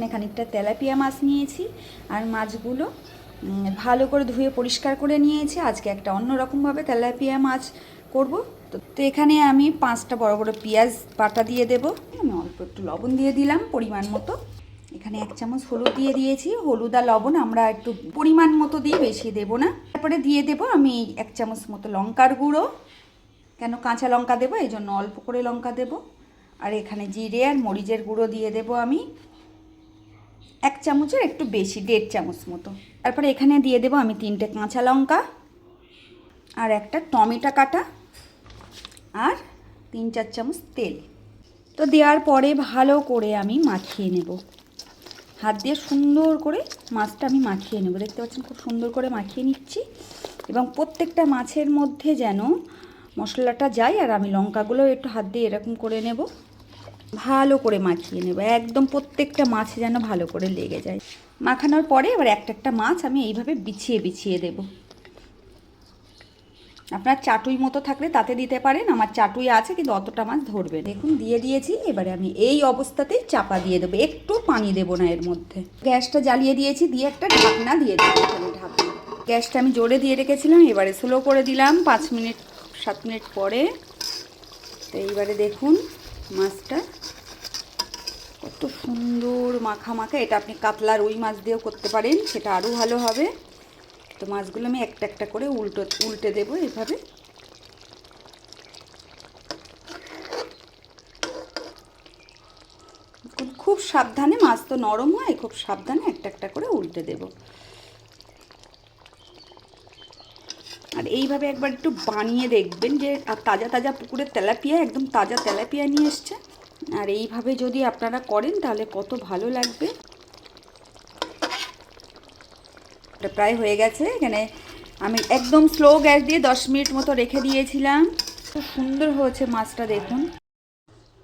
এখানে খানিকটা তেলাপিয়া মাছ নিয়েছি আর মাছগুলো ভালো করে ধুয়ে পরিষ্কার করে নিয়েছি। আজকে একটা অন্যরকমভাবে তেলাপিয়া মাছ করব। তো এখানে আমি 5টা বড় বড় পেঁয়াজ বাটা দিয়ে দেব। আমি অল্প একটু লবণ দিয়ে দিলাম পরিমাণ মতো। এখানে 1 চামচ হলুদ দিয়ে দিয়েছি। হলুদ আর লবণ আমরা একটু পরিমাণ মতো দিয়ে বেশি দেব না। তারপরে দিয়ে দেব আমি 1 চামচ মতো লঙ্কার গুঁড়ো, কেন কাঁচা লঙ্কা দেবো এই জন্য অল্প করে লঙ্কা দেব। আর এখানে জিরে আর মরিচের গুঁড়ো দিয়ে দেব আমি 1 চামচের একটু বেশি, 1.5 চামচ মতো। তারপরে এখানে দিয়ে দেব আমি 3টে কাঁচা লঙ্কা আর একটা টমেটো কাটা আর 3-4 চামচ তেল। তো দেওয়ার পরে ভালো করে আমি মাখিয়ে নেব, হাত দিয়ে সুন্দর করে মাছটা আমি মাখিয়ে নেব। দেখতে পাচ্ছেন খুব সুন্দর করে মাখিয়ে নিচ্ছি এবং প্রত্যেকটা মাছের মধ্যে যেন মশলাটা যায়। আর আমি লঙ্কাগুলো একটু হাত দিয়ে এরকম করে নেব, ভালো করে মাখিয়ে নেব, একদম প্রত্যেকটা মাছ যেন ভালো করে লেগে যায়। মাখানোর পরে এবার একটা একটা মাছ আমি এইভাবে বিছিয়ে বিছিয়ে দেব। আপনার চাটুই মতো থাকলে তাতে দিতে পারেন, আমার চাটুই আছে কিন্তু অতটা মাছ ধরবে। দেখুন দিয়ে দিয়েছি। এবারে আমি এই অবস্থাতেই চাপা দিয়ে দেবো, একটু পানি দেবো না এর মধ্যে। গ্যাসটা জ্বালিয়ে দিয়েছি, দিয়ে একটা ঢাকনা দিয়ে দেবো। এখানে ঢাকনা, গ্যাসটা আমি জোরে দিয়ে রেখেছিলাম, এবারে স্লো করে দিলাম 5 মিনিট 7 মিনিট পরে। তো এইবারে দেখুন মাছটা কত সুন্দর মাখা মাখা। এটা আপনি কাতলা রুই মাছ দিয়েও করতে পারেন, সেটা আরও ভালো হবে। তো মাছগুলো আমি একটা একটা করে উল্টে দেবো এভাবে। খুব সাবধানে, মাছ তো নরম হয়, খুব সাবধানে একটা একটা করে উল্টে দেব। আর এইভাবে একবার একটু বানিয়ে দেখবেন যে তাজা তাজা পুকুরের তেলাপিয়া, একদম তাজা তেলাপিয়া নিয়ে এসছে। আর এইভাবে যদি আপনারা করেন তাহলে কত ভালো লাগবে। এটা প্রায় হয়ে গেছে। এখানে আমি একদম স্লো গ্যাস দিয়ে 10 মিনিট মতো রেখে দিয়েছিলাম। খুব সুন্দর হয়েছে মাছটা দেখুন।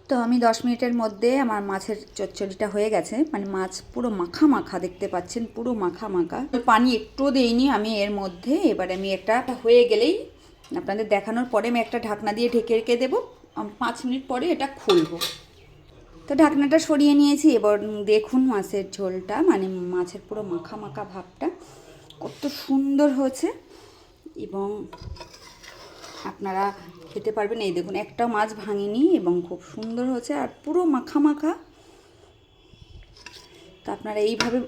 তো আমি 10 মিনিটের মধ্যে আমার মাছের চচ্চড়িটা হয়ে গেছে, মানে মাছ পুরো মাখা মাখা দেখতে পাচ্ছেন, পুরো মাখা মাখা। পানি একটুও দেইনি আমি এর মধ্যে। এবার আমি একটা হয়ে গেলেই আপনাদের দেখানোর পরে আমি একটা ঢাকনা দিয়ে ঢেকে রেখে দেবো। 5 মিনিট পরে এটা খুলবো। তো ঢাকনাটা সরিয়ে নিয়েছি। এবার দেখুন মাছের ঝোলটা, মানে মাছের পুরো মাখা মাখা ভাবটা কত সুন্দর হয়েছে এবং আপনারা খেতে পারবেন। এই দেখুন একটা মাছ ভাঙিনি এবং খুব সুন্দর হয়েছে আর পুরো মাখা মাখা। তো আপনারা এইভাবে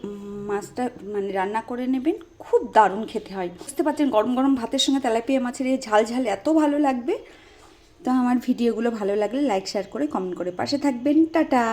মাছটা মানে রান্না করে নেবেন, খুব দারুণ খেতে হয়। বুঝতে পারছেন গরম গরম ভাতের সঙ্গে তেলাপিয়া মাছের এই ঝাল ঝাল এত ভালো লাগবে। তো আমার ভিডিওগুলো ভালো লাগলে লাইক শেয়ার করে কমেন্ট করে পাশে থাকবেন। টাটা।